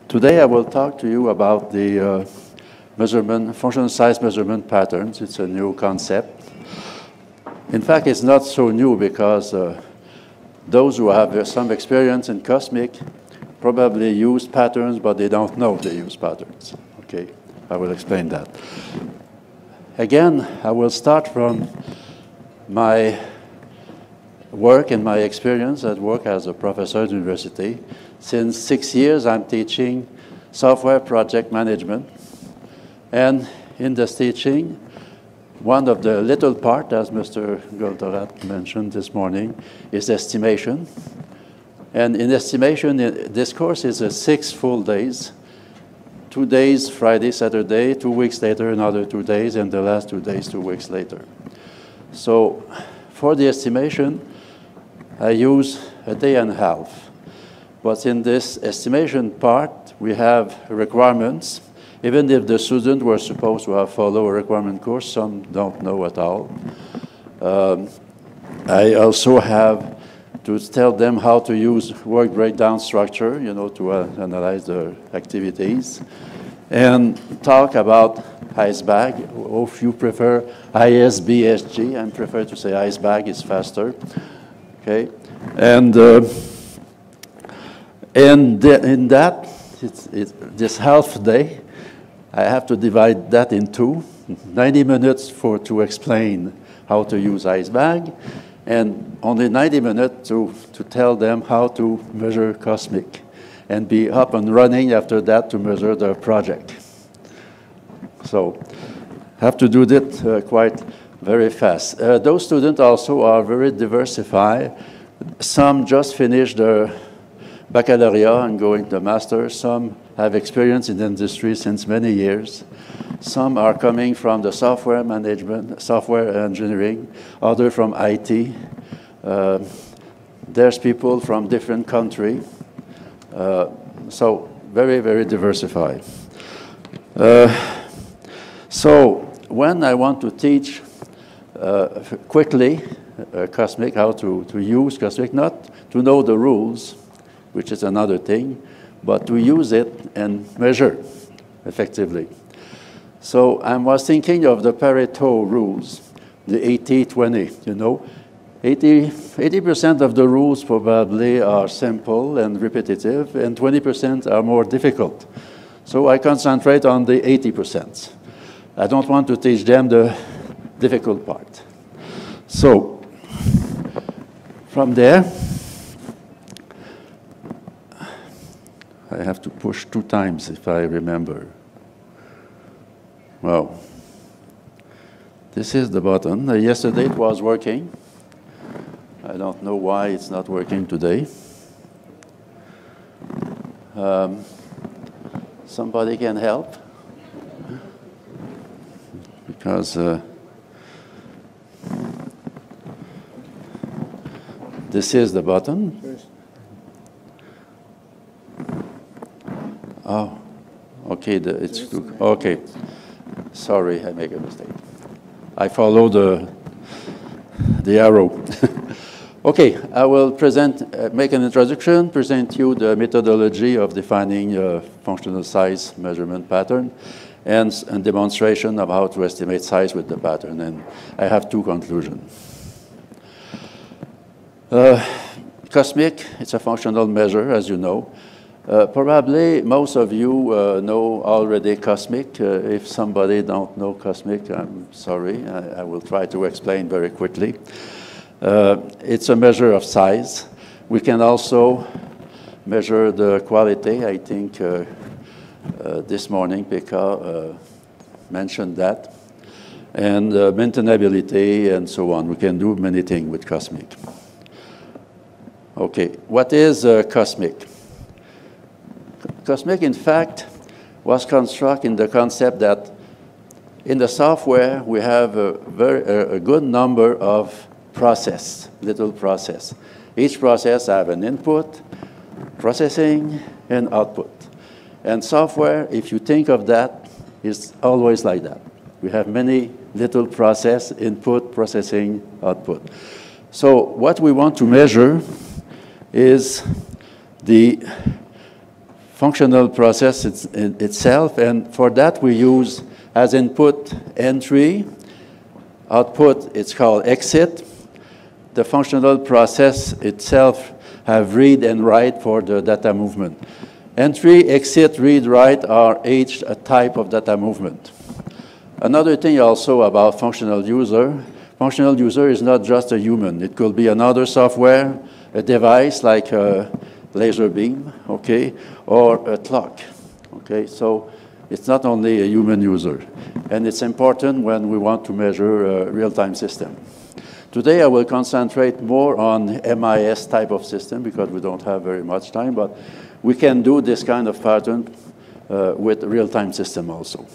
Today I will talk to you about the functional size measurement patterns. It's a new concept. In fact, it's not so new because those who have some experience in cosmic probably use patterns, but they don't know they use patterns. Okay, I will explain that. Again, I will start from my work and my experience at work as a professor at university. Since 6 years, I'm teaching software project management. And in this teaching, one of the little part, as Mr. Goldorat mentioned this morning, is estimation. And in estimation, this course is 6 full days. 2 days, Friday, Saturday, 2 weeks later, another 2 days, and the last 2 days, 2 weeks later. So for the estimation, I use a day and a half. But in this estimation part, we have requirements. Even if the students were supposed to have followed a requirement course, some don't know at all. I also have to tell them how to use work breakdown structure, to analyze the activities, and talk about ISBSG, or if you prefer ISBSG, I prefer to say ISBSG is faster. Okay, and in that, this half day, I have to divide that in two, 90 minutes to explain how to use ISBSG, and only 90 minutes to tell them how to measure cosmic, and be up and running after that to measure the project. So have to do that quite very fast. Those students also are very diversified. Some just finished their baccalaureate and going to master. Some have experience in the industry since many years. Some are coming from the software management, software engineering, others from IT. There's people from different countries. So very, very diversified. So when I want to teach quickly cosmic, how to use cosmic, not to know the rules, which is another thing, but to use it and measure effectively. So I was thinking of the Pareto rules, the 80-20, 80% of the rules probably are simple and repetitive, and 20% are more difficult. So I concentrate on the 80%. I don't want to teach them the difficult part. So from there, I have to push 2 times if I remember. Well, this is the button. Yesterday it was working. I don't know why it's not working today. Somebody can help? Because this is the button. Oh, okay, it's okay. Sorry, I make a mistake. I follow the arrow. Okay, I will make an introduction, present you the methodology of defining a functional size measurement pattern, and a demonstration of how to estimate size with the pattern. And I have 2 conclusions. Cosmic, it's a functional measure, as you know. Probably most of you know already cosmic. If somebody don't know cosmic, I'm sorry. I will try to explain very quickly. It's a measure of size. We can also measure the quality. I think this morning Pekka mentioned that. And maintainability and so on. We can do many things with cosmic. Okay, what is cosmic? Cosmic, in fact, was constructed in the concept that in the software we have a good number of little process. Each process have an input, processing, and output. And software, if you think of that, is always like that. We have many little process, input, processing, output. So what we want to measure is the functional process itself, and for that we use as input entry, output it's called exit. The functional process itself have read and write for the data movement. Entry, exit, read, write are each a type of data movement. Another thing also about functional user is not just a human. It could be another software, a device like a laser beam, okay, or a clock, okay? So it's not only a human user. And it's important when we want to measure a real-time system. Today I will concentrate more on MIS type of system because we don't have very much time, but we can do this kind of pattern with real-time system also.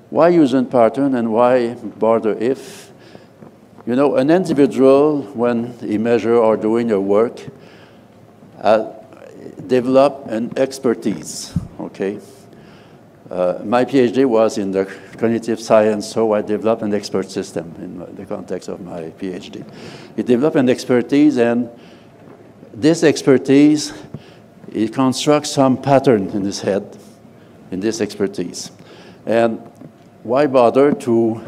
Why using pattern and why border if? You know, an individual, when he measure or doing a work, develop an expertise, okay? My PhD was in the cognitive science, so I developed an expert system in the context of my PhD. It developed an expertise, and this expertise, it constructs some pattern in his head, in this expertise. And why bother to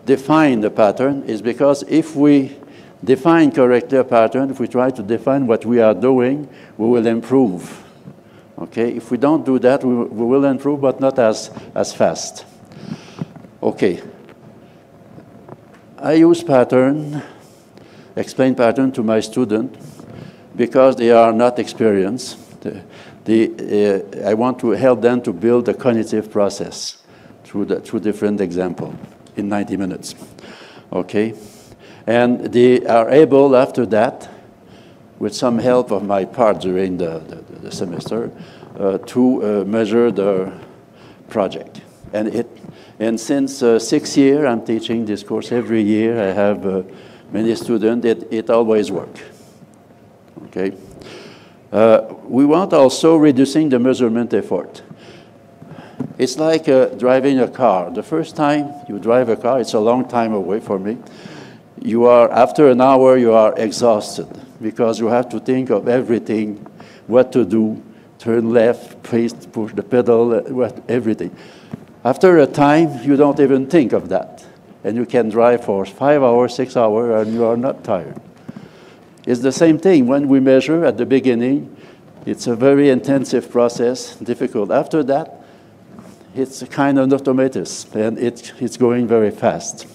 define the pattern is because if we define correctly a pattern, if we try to define what we are doing, we will improve. Okay, if we don't do that, we will improve, but not as fast. Okay. I use pattern, explain pattern to my student because they are not experienced. I want to help them to build a cognitive process through different examples in 90 minutes. Okay? And they are able, after that, with some help of my part during the semester, to measure the project. And since 6 years, I'm teaching this course every year. I have many students. It always works. Okay. We want also reducing the measurement effort. It's like driving a car. The first time you drive a car, it's a long time away for me. After an hour, you are exhausted because you have to think of everything, what to do, turn left, push the pedal, everything. After a time, you don't even think of that. And you can drive for 5 hours, 6 hours, and you are not tired. It's the same thing when we measure at the beginning. It's a very intensive process, difficult. After that, it's a kind of automatism, and it's going very fast.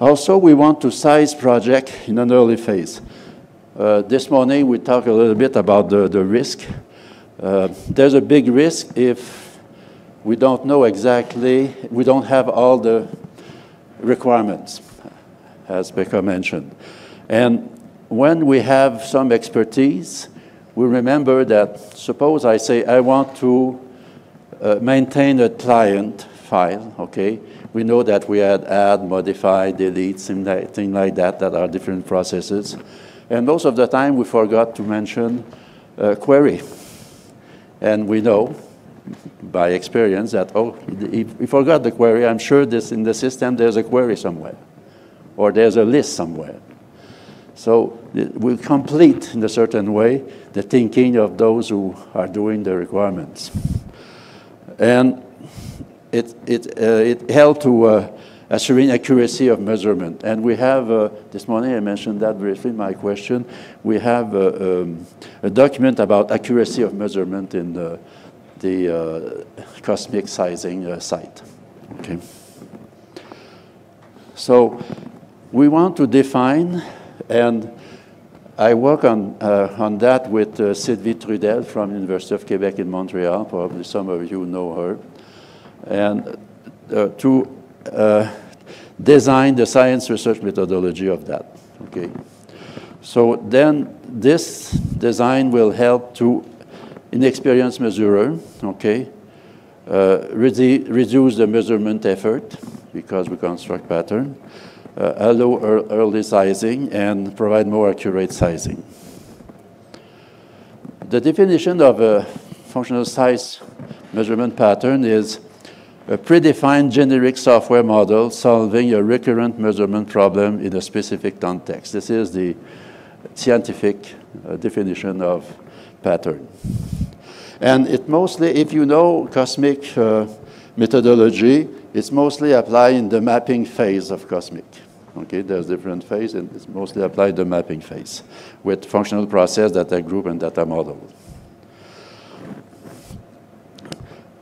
Also, we want to size project in an early phase. This morning, we talked a little bit about the risk. There's a big risk if we don't know exactly, we don't have all the requirements, as Becca mentioned. And when we have some expertise, we remember that, suppose I say I want to maintain a client file, okay? We know that we add, modify, delete, things like that are different processes. And most of the time, we forgot to mention query. And we know by experience that, oh, if we forgot the query, I'm sure in the system there's a query somewhere, or there's a list somewhere. So we'll complete, in a certain way, the thinking of those who are doing the requirements. And it helped to assuring accuracy of measurement. And we have, this morning I mentioned that briefly in my question, we have a document about accuracy of measurement in the cosmic sizing site. Okay. So we want to define, and I work on that with Sylvie Trudel from University of Quebec in Montreal. Probably some of you know her. And to design the science research methodology of that. Okay. So then this design will help to inexperienced measurer, okay, reduce the measurement effort because we construct pattern, allow early sizing, and provide more accurate sizing. The definition of a functional size measurement pattern is a predefined generic software model solving a recurrent measurement problem in a specific context. This is the scientific definition of pattern. And it mostly, if you know cosmic methodology, it's mostly applied in the mapping phase of cosmic. Okay, there's different phases, and it's mostly applied the mapping phase with functional process, data group, and data model.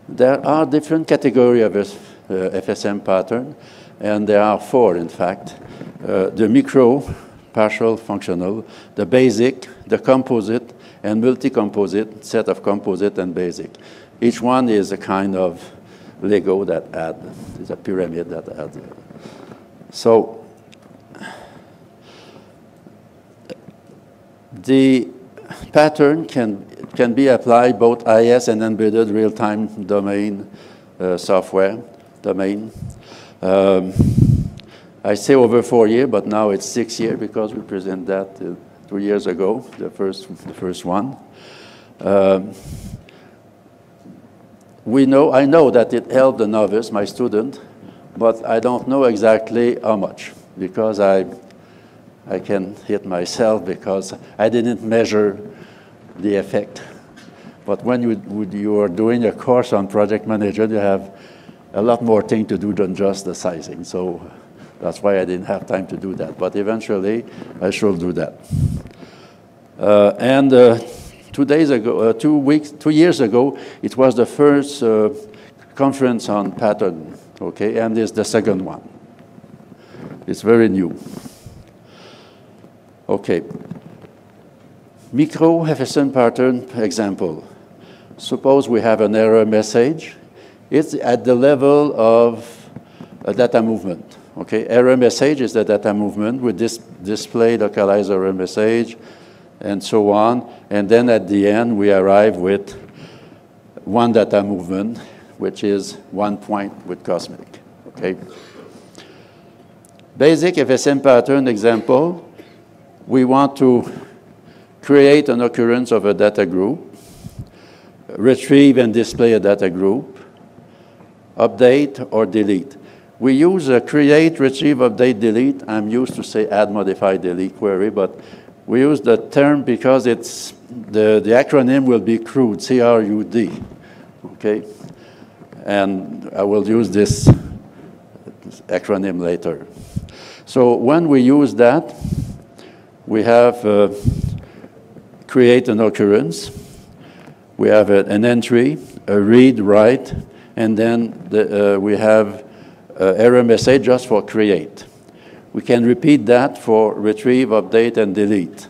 There are different categories of FSM pattern, and there are 4, in fact. The micro, partial functional, the basic, the composite, and multi-composite, set of composite and basic. Each one is a kind of Lego that adds, it's a pyramid that adds. So the pattern can be applied both IS and embedded real-time domain software domain. I say over 4 years, but now it's 6 years because we presented that 2 years ago, the first one. I know that it helped the novice, my student, but I don't know exactly how much because I can hit myself because I didn't measure the effect. But when you are doing a course on project management, you have a lot more things to do than just the sizing. So that's why I didn't have time to do that. But eventually, I shall do that. 2 years ago, it was the first conference on pattern, okay, and it's the second one. It's very new. Okay. Micro FSM pattern example. Suppose we have an error message. It's at the level of a data movement. Okay, error message is the data movement. We display localized error message and so on. And then at the end, we arrive with one data movement, which is 1 point with cosmic. Okay. Basic FSM pattern example. We want to create an occurrence of a data group, retrieve and display a data group, update or delete. We use a create, retrieve, update, delete. I'm used to say add, modify, delete query, but we use the term because it's the acronym will be CRUD, C-R-U-D, okay? And I will use this acronym later. So when we use that, we have create an occurrence. We have an entry, a read, write, and then we have error message just for create. We can repeat that for retrieve, update, and delete.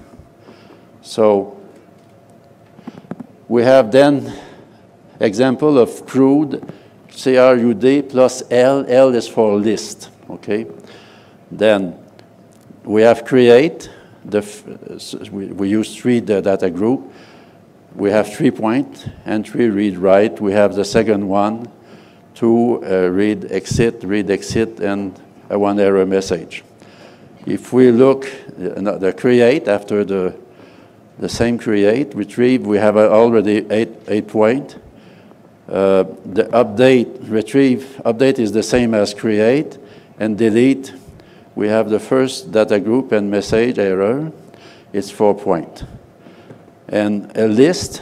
So we have then example of CRUD, C-R-U-D plus L. L is for list, okay? Then we have create. We use 3 data group. We have 3 point, entry, read, write. We have the second one, 2 read, exit, and 1 error message. If we look the create after the same create, retrieve, we have already 8 point. The update, retrieve, update is the same as create, and delete. We have the first data group and message error. It's 4 point. And a list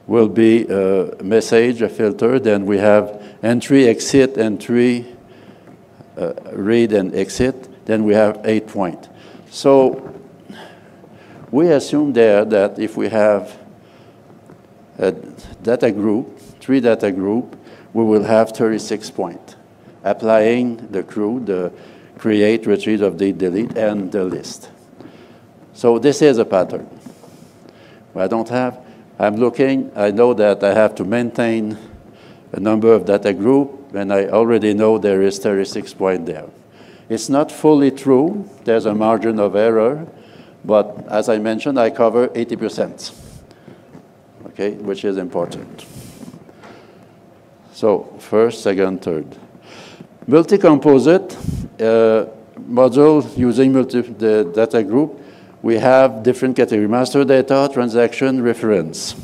will be a message, a filter. Then we have entry, exit, entry, read, and exit. Then we have 8 point. So we assume there that if we have a data group, 3 data group, we will have 36 point, applying the CRUD, the create, retrieve, update, delete, and the list. So this is a pattern. I'm looking, I know that I have to maintain a number of data group, and I already know there is 36 point there. It's not fully true. There's a margin of error, but as I mentioned, I cover 80%, okay, which is important. So first, second, third. Multi-composite module using the data group, we have different categories: master data, transaction, reference.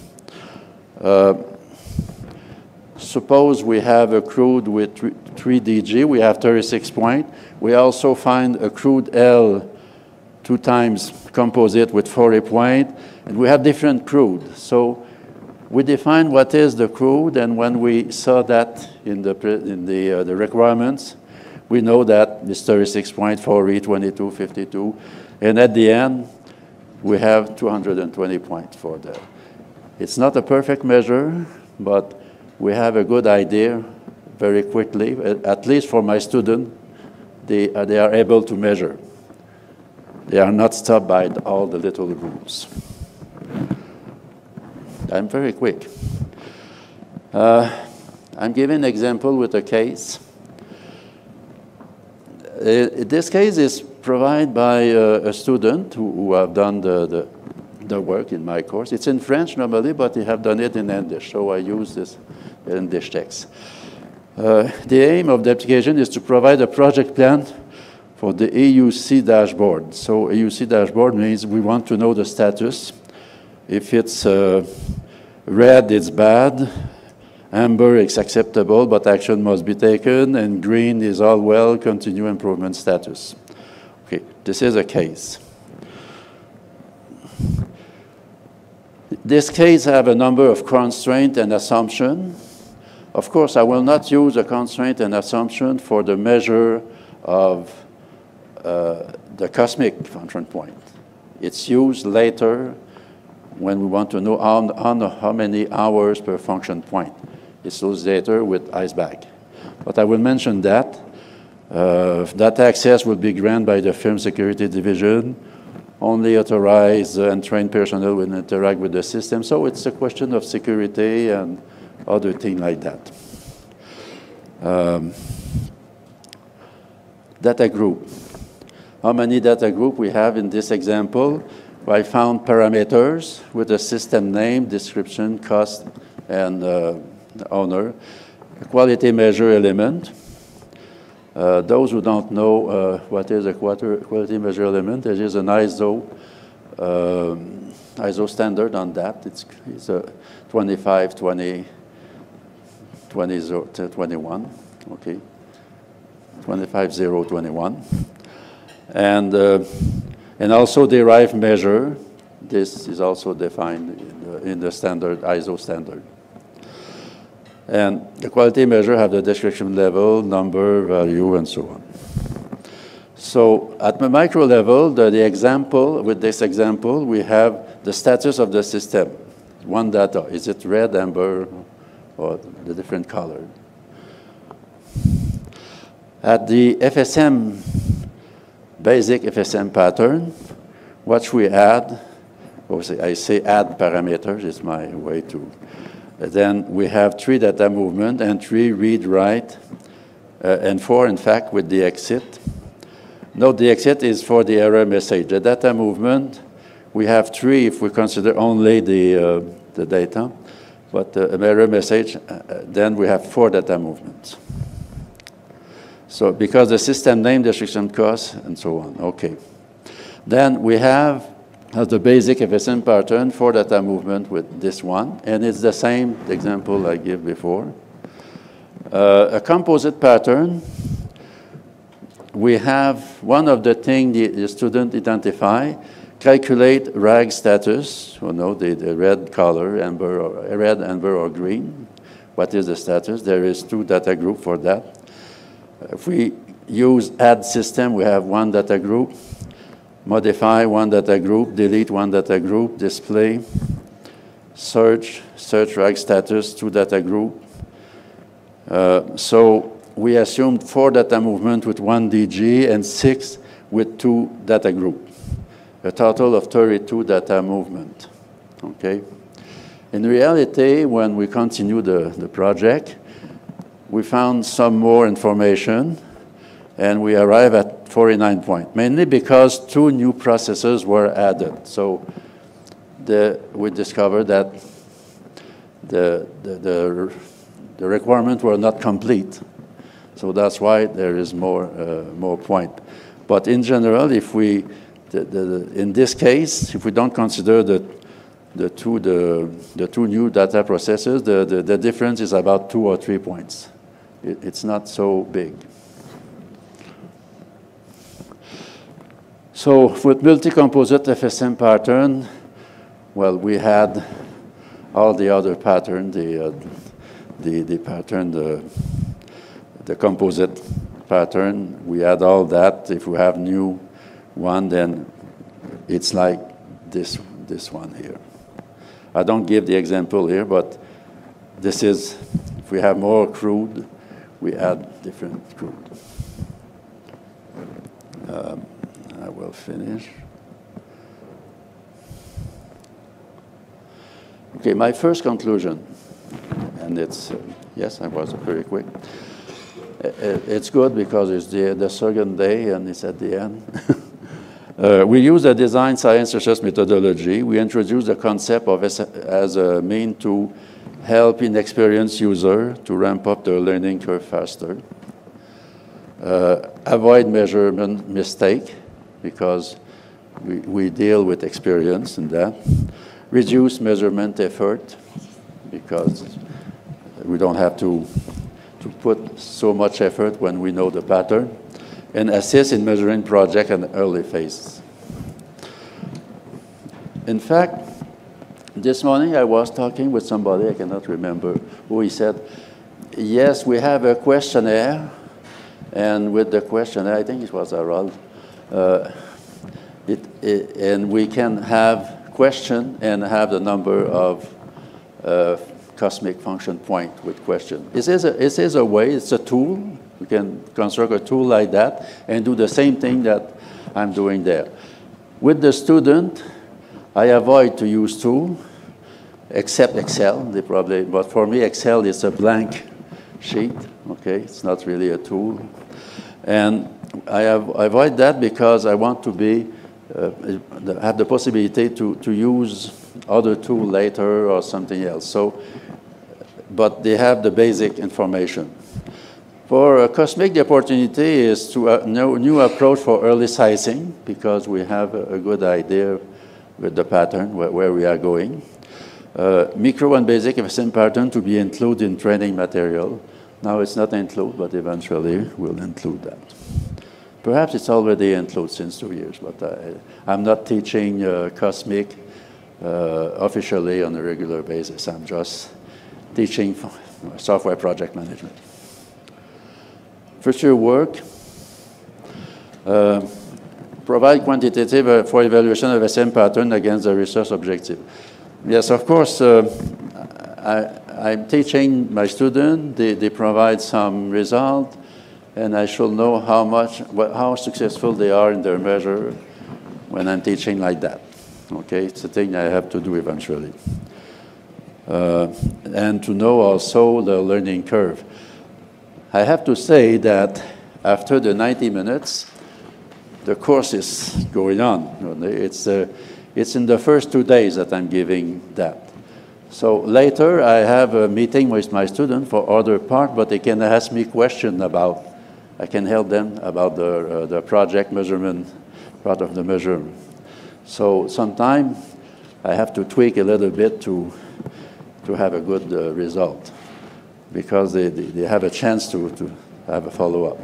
Suppose we have a CRUD with 3 DG, we have 36 point. We also find a CRUD L 2 times composite with 40 points, and we have different crude. So we define what is the crude, and when we saw that in the requirements, we know that it's 36 points, 4E, 22, 52, and at the end, we have 220 points for that. It's not a perfect measure, but we have a good idea very quickly, at least for my student, they are able to measure. They are not stopped by all the little rules. I'm very quick. I'm giving an example with a case. This case is provided by a student who have done the work in my course. It's in French normally, but they have done it in English, so I use this English text. The aim of the application is to provide a project plan for the AUC dashboard. So AUC dashboard means we want to know the status. If it's red, it's bad. Amber is acceptable, but action must be taken. And green is all well, continue improvement status. Okay, this is a case. This case have a number of constraints and assumptions. Of course, I will not use a constraint and assumption for the measure of the cosmic function point. It's used later when we want to know how many hours per function point. It's used later with ISBSG. But I will mention that. Data access will be granted by the Firm Security Division. Only authorized and trained personnel will interact with the system. So it's a question of security and other things like that. Data group. How many data group we have in this example? I found parameters with a system name, description, cost, and owner. A quality measure element. Those who don't know what is a quality measure element, there is an ISO standard on that. It's a 25, 20, 21, okay, 25021. And also derived measure. This is also defined in the standard, ISO standard. And the quality measure have the description level, number, value, and so on. So at the micro level, the example, with this example, we have the status of the system. One data, is it red, amber, or the different color? At the FSM, basic FSM pattern, what we add, I say add parameters, is my way to. Then we have 3 data movement and 3 read, write, and 4, in fact, with the exit. Note the exit is for the error message. The data movement, we have 3 if we consider only the data, but the error message, then we have 4 data movements. So because the system name, description, cost, and so on. Okay. Then we have the basic FSM pattern for data movement with this one, and it's the same example I gave before. A composite pattern, we have one of the things the student identify, calculate RAG status, the red color, amber, or red, amber, or green. What is the status? There is 2 data groups for that. If we use add system, we have 1 data group. Modify 1 data group, delete 1 data group, display, search RAG status, 2 data group. So we assumed 4 data movement with 1 DG and 6 with 2 data group. A total of 32 data movement, okay? In reality, when we continue the project, we found some more information, and we arrive at 49 points, mainly because 2 new processes were added. So we discovered that the requirements were not complete. So that's why there is more point. But in general, if we, in this case, if we don't consider the two new data processes, the difference is about 2 or 3 points. It's not so big. So with multi-composite FSM pattern, well, we had all the other pattern, the pattern, the composite pattern. We had all that. If we have new one, then it's like this one here. I don't give the example here, but this is, if we have more crude, we add different crude. I will finish. Okay, my first conclusion, and it's, yes, I was very quick. It's good because it's the second day and it's at the end. We use the design science research methodology. We introduce the concept of as a mean to help inexperienced user to ramp up their learning curve faster. Avoid measurement mistake because we deal with experience in that. Reduce measurement effort because we don't have to put so much effort when we know the pattern. And assist in measuring project and early phases. In fact, this morning I was talking with somebody, I cannot remember who, he said, yes, we have a questionnaire, and with the questionnaire, I think it was Harold, and we can have question and have the number of cosmic function point with question. It is a way, it's a tool. We can construct a tool like that and do the same thing that I'm doing there. With the student, I avoid to use tool, except Excel, but for me, Excel is a blank sheet, okay? It's not really a tool. And I avoid that because I want to have the possibility to use other tool later or something else. So, but they have the basic information. For Cosmic, the opportunity is to new approach for early sizing because we have a good idea with the pattern, where we are going. Micro and basic FSM pattern to be included in training material. Now it's not included, but eventually we'll include that. Perhaps it's already included since 2 years, but I'm not teaching Cosmic officially on a regular basis. I'm just teaching software project management. Future work, provide quantitative for evaluation of SM pattern against the research objective. Yes, of course, I'm teaching my student, they provide some result, and I should know how successful they are in their measure when I'm teaching like that. Okay, it's a thing I have to do eventually. And to know also the learning curve. I have to say that after the 90 minutes, the course is going on. It's in the first 2 days that I'm giving that. So later, I have a meeting with my student for other part, but they can ask me questions about, I can help them about the project measurement, part of the measurement. So sometimes I have to tweak a little bit to have a good result, because they have a chance to have a follow-up.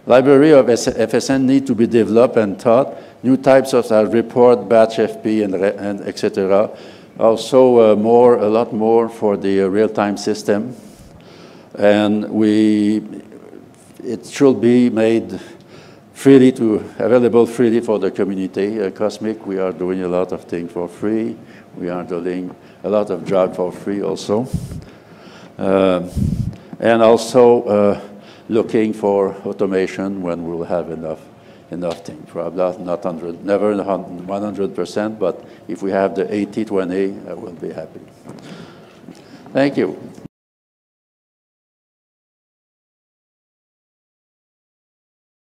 Library of FSN need to be developed and taught. New types of report, batch FP, and etc. Also a lot more for the real-time system. And it should be made available freely for the community. Cosmic, we are doing a lot of things for free. We are doing a lot of jobs for free also. And also looking for automation when we'll have enough things. Probably never 100%, but if we have the 80-20, I will be happy. Thank you.